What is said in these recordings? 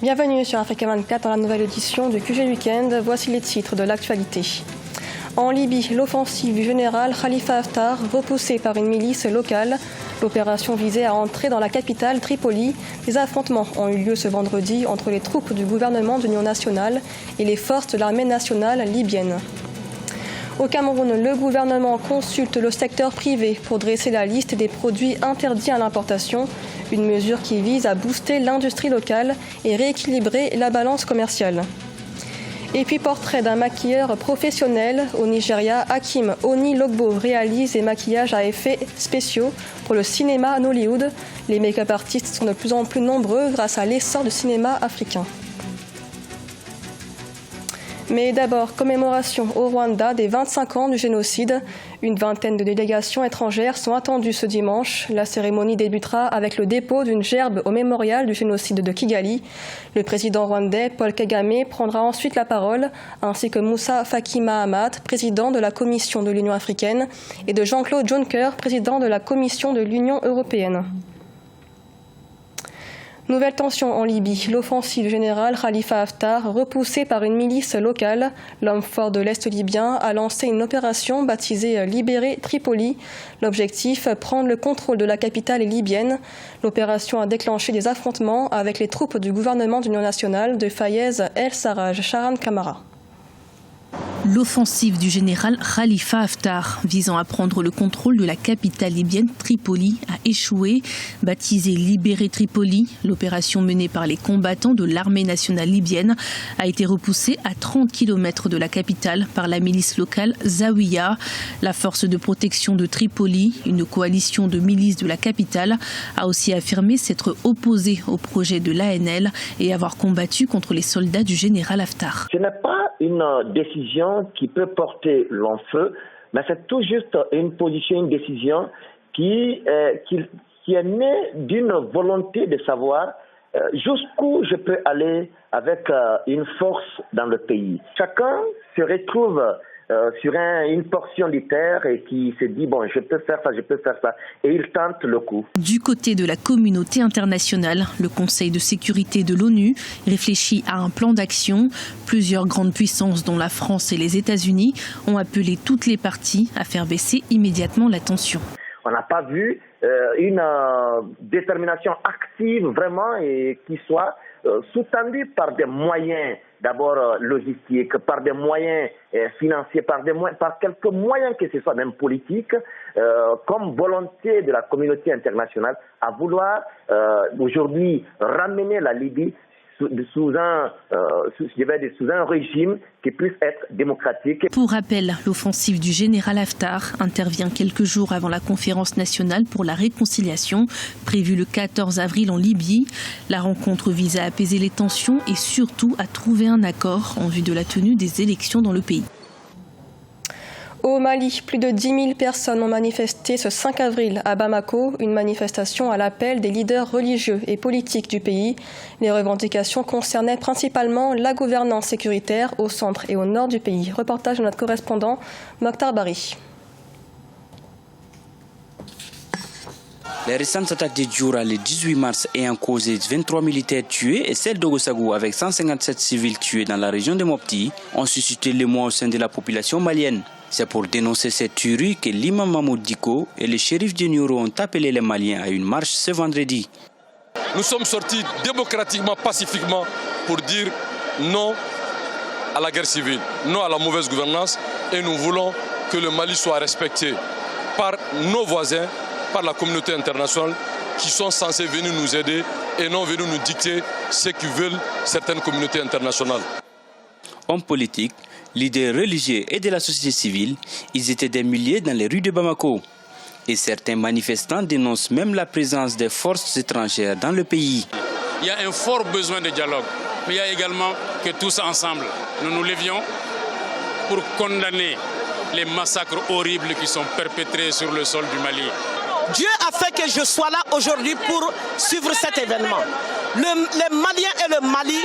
Bienvenue sur Africa 24 dans la nouvelle édition du QG Weekend. Voici les titres de l'actualité. En Libye, l'offensive du général Khalifa Haftar repoussée par une milice locale. L'opération visait à entrer dans la capitale Tripoli. Des affrontements ont eu lieu ce vendredi entre les troupes du gouvernement d'union nationale et les forces de l'armée nationale libyenne. Au Cameroun, le gouvernement consulte le secteur privé pour dresser la liste des produits interdits à l'importation, une mesure qui vise à booster l'industrie locale et rééquilibrer la balance commerciale. Et puis portrait d'un maquilleur professionnel au Nigeria, Hakim Oni-Logbo réalise des maquillages à effets spéciaux pour le cinéma Nollywood. Les make-up artistes sont de plus en plus nombreux grâce à l'essor du cinéma africain. Mais d'abord, commémoration au Rwanda des 25 ans du génocide. Une vingtaine de délégations étrangères sont attendues ce dimanche. La cérémonie débutera avec le dépôt d'une gerbe au mémorial du génocide de Kigali. Le président rwandais Paul Kagame prendra ensuite la parole, ainsi que Moussa Faki Mahamat, président de la Commission de l'Union africaine, et de Jean-Claude Juncker, président de la Commission de l'Union européenne. Nouvelle tension en Libye. L'offensive générale Khalifa Haftar, repoussée par une milice locale. L'homme fort de l'Est libyen a lancé une opération baptisée Libérer Tripoli. L'objectif, prendre le contrôle de la capitale libyenne. L'opération a déclenché des affrontements avec les troupes du gouvernement d'union nationale de Fayez El-Sarraj, Sharan Kamara. L'offensive du général Khalifa Haftar visant à prendre le contrôle de la capitale libyenne Tripoli a échoué. Baptisée Libérer Tripoli, l'opération menée par les combattants de l'armée nationale libyenne a été repoussée à 30 km de la capitale par la milice locale Zawiya. La force de protection de Tripoli, une coalition de milices de la capitale, a aussi affirmé s'être opposée au projet de l'ANL et avoir combattu contre les soldats du général Haftar. Ce n'est pas une décision qui peut porter long feu, mais c'est tout juste une position, une décision qui est née d'une volonté de savoir jusqu'où je peux aller avec une force dans le pays. Chacun se retrouve sur une portion de terre et qui se dit bon, je peux faire ça, et il tente le coup. Du côté de la communauté internationale, le Conseil de sécurité de l'ONU réfléchit à un plan d'action. Plusieurs grandes puissances, dont la France et les États-Unis, ont appelé toutes les parties à faire baisser immédiatement la tension. On n'a pas vu une détermination active vraiment et qui soit sous-tendue par des moyens d'abord logistiques, par des moyens financiers, par quelques moyens que ce soit même politiques, comme volonté de la communauté internationale à vouloir aujourd'hui ramener la Libye sous un régime qui puisse être démocratique. Pour rappel, l'offensive du général Haftar intervient quelques jours avant la conférence nationale pour la réconciliation, prévue le 14 avril en Libye. La rencontre vise à apaiser les tensions et surtout à trouver un accord en vue de la tenue des élections dans le pays. Au Mali, plus de 10 000 personnes ont manifesté ce 5 avril à Bamako, une manifestation à l'appel des leaders religieux et politiques du pays. Les revendications concernaient principalement la gouvernance sécuritaire au centre et au nord du pays. Reportage de notre correspondant Mokhtar Bari. Les récentes attaques de Djoura le 18 mars ayant causé 23 militaires tués et celle d'Ogosagou avec 157 civils tués dans la région de Mopti ont suscité l'émoi au sein de la population malienne. C'est pour dénoncer cette tuerie que l'imam Mahmoud Diko et le shérif de Nioro ont appelé les Maliens à une marche ce vendredi. Nous sommes sortis démocratiquement, pacifiquement pour dire non à la guerre civile, non à la mauvaise gouvernance et nous voulons que le Mali soit respecté par nos voisins, par la communauté internationale qui sont censés venir nous aider et non venir nous dicter ce que veulent certaines communautés internationales. Hommes politiques, leaders religieux et de la société civile, ils étaient des milliers dans les rues de Bamako. Et certains manifestants dénoncent même la présence des forces étrangères dans le pays. Il y a un fort besoin de dialogue, mais il y a également que tous ensemble, nous nous levions pour condamner les massacres horribles qui sont perpétrés sur le sol du Mali. Dieu a fait que je sois là aujourd'hui pour suivre cet événement. Les Maliens et le Mali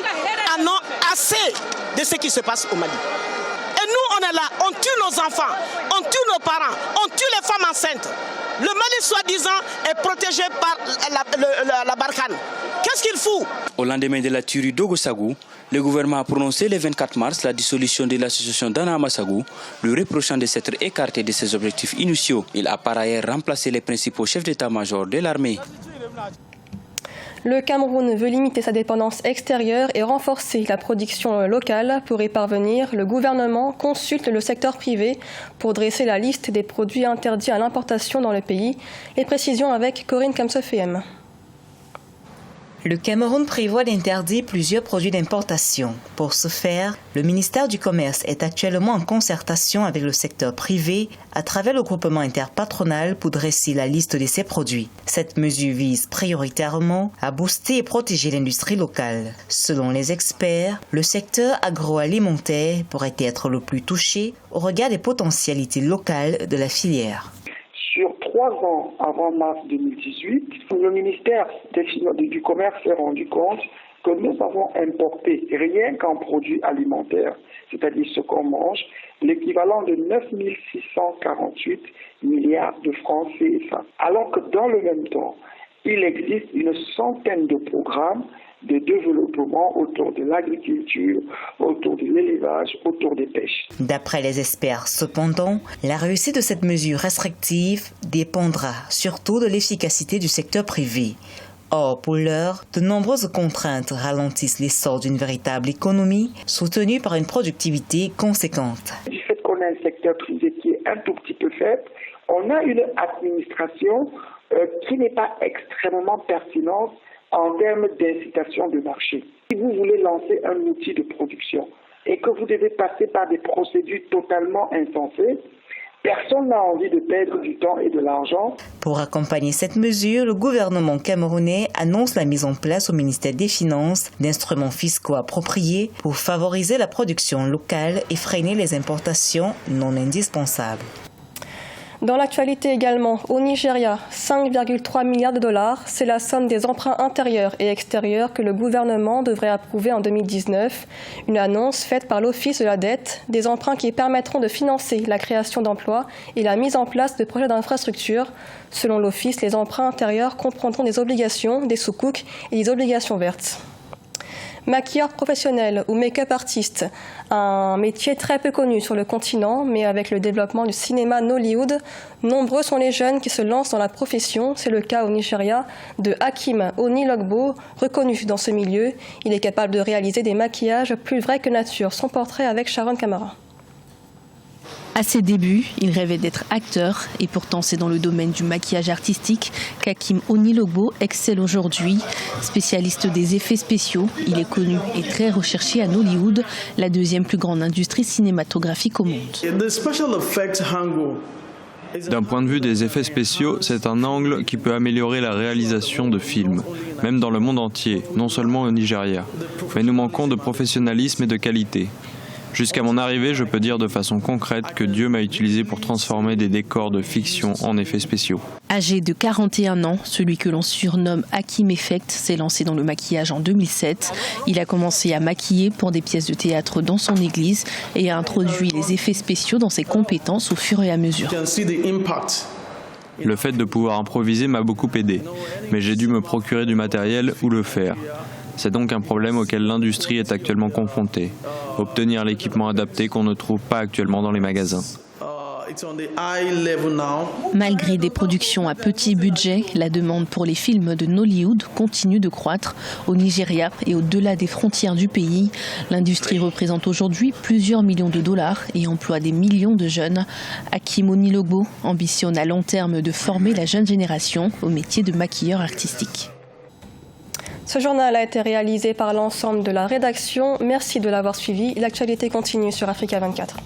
en ont assez de ce qui se passe au Mali. Et nous, on est là, on tue nos enfants, on tue nos parents, on tue les femmes enceintes. Le Mali, soi-disant, est protégé par la Barkhane. Qu'est-ce qu'il fout? Au lendemain de la tuerie d'Ogo Sagou, le gouvernement a prononcé le 24 mars la dissolution de l'association Dana Amasagu, lui reprochant de s'être écarté de ses objectifs initiaux. Il a par ailleurs remplacé les principaux chefs d'état-major de l'armée. Le Cameroun veut limiter sa dépendance extérieure et renforcer la production locale. Pour y parvenir, le gouvernement consulte le secteur privé pour dresser la liste des produits interdits à l'importation dans le pays. Les précisions avec Corinne Kamsofem. Le Cameroun prévoit d'interdire plusieurs produits d'importation. Pour ce faire, le ministère du Commerce est actuellement en concertation avec le secteur privé à travers le groupement interpatronal pour dresser la liste de ces produits. Cette mesure vise prioritairement à booster et protéger l'industrie locale. Selon les experts, le secteur agroalimentaire pourrait être le plus touché au regard des potentialités locales de la filière. Sur 3 ans avant mars 2018, le ministère du Commerce s'est rendu compte que nous avons importé, rien qu'en produits alimentaires, c'est-à-dire ce qu'on mange, l'équivalent de 9 648 milliards de francs CFA. Alors que dans le même temps, il existe une centaine de programmes de développement autour de l'agriculture, autour de l'élevage, autour des pêches. D'après les experts, cependant, la réussite de cette mesure restrictive dépendra surtout de l'efficacité du secteur privé. Or, pour l'heure, de nombreuses contraintes ralentissent l'essor d'une véritable économie soutenue par une productivité conséquente. Du fait qu'on a un secteur privé qui est un tout petit peu faible, on a une administration qui n'est pas extrêmement pertinente en termes d'incitation de marché. Si vous voulez lancer un outil de production et que vous devez passer par des procédures totalement insensées, personne n'a envie de perdre du temps et de l'argent. Pour accompagner cette mesure, le gouvernement camerounais annonce la mise en place au ministère des Finances d'instruments fiscaux appropriés pour favoriser la production locale et freiner les importations non indispensables. Dans l'actualité également, au Nigeria, 5,3 milliards de dollars, c'est la somme des emprunts intérieurs et extérieurs que le gouvernement devrait approuver en 2019. Une annonce faite par l'Office de la dette, des emprunts qui permettront de financer la création d'emplois et la mise en place de projets d'infrastructure. Selon l'Office, les emprunts intérieurs comprendront des obligations, des sukuk et des obligations vertes. Maquilleur professionnel ou make-up artiste, un métier très peu connu sur le continent, mais avec le développement du cinéma Nollywood, nombreux sont les jeunes qui se lancent dans la profession. C'est le cas au Nigeria de Hakim Onilogbo, reconnu dans ce milieu. Il est capable de réaliser des maquillages plus vrais que nature. Son portrait avec Sharon Kamara. À ses débuts, il rêvait d'être acteur et pourtant c'est dans le domaine du maquillage artistique qu'Hakim Onilogbo excelle aujourd'hui. Spécialiste des effets spéciaux, il est connu et très recherché à Nollywood, la deuxième plus grande industrie cinématographique au monde. D'un point de vue des effets spéciaux, c'est un angle qui peut améliorer la réalisation de films, même dans le monde entier, non seulement au Nigeria. Mais nous manquons de professionnalisme et de qualité. Jusqu'à mon arrivée, je peux dire de façon concrète que Dieu m'a utilisé pour transformer des décors de fiction en effets spéciaux. Âgé de 41 ans, celui que l'on surnomme Hakim Effect s'est lancé dans le maquillage en 2007. Il a commencé à maquiller pour des pièces de théâtre dans son église et a introduit les effets spéciaux dans ses compétences au fur et à mesure. Le fait de pouvoir improviser m'a beaucoup aidé, mais j'ai dû me procurer du matériel ou le faire. C'est donc un problème auquel l'industrie est actuellement confrontée. Obtenir l'équipement adapté qu'on ne trouve pas actuellement dans les magasins. Malgré des productions à petit budget, la demande pour les films de Nollywood continue de croître. Au Nigeria et au-delà des frontières du pays, l'industrie représente aujourd'hui plusieurs millions de dollars et emploie des millions de jeunes. Hakim Onilogbo ambitionne à long terme de former la jeune génération au métier de maquilleur artistique. Ce journal a été réalisé par l'ensemble de la rédaction. Merci de l'avoir suivi. L'actualité continue sur Africa 24.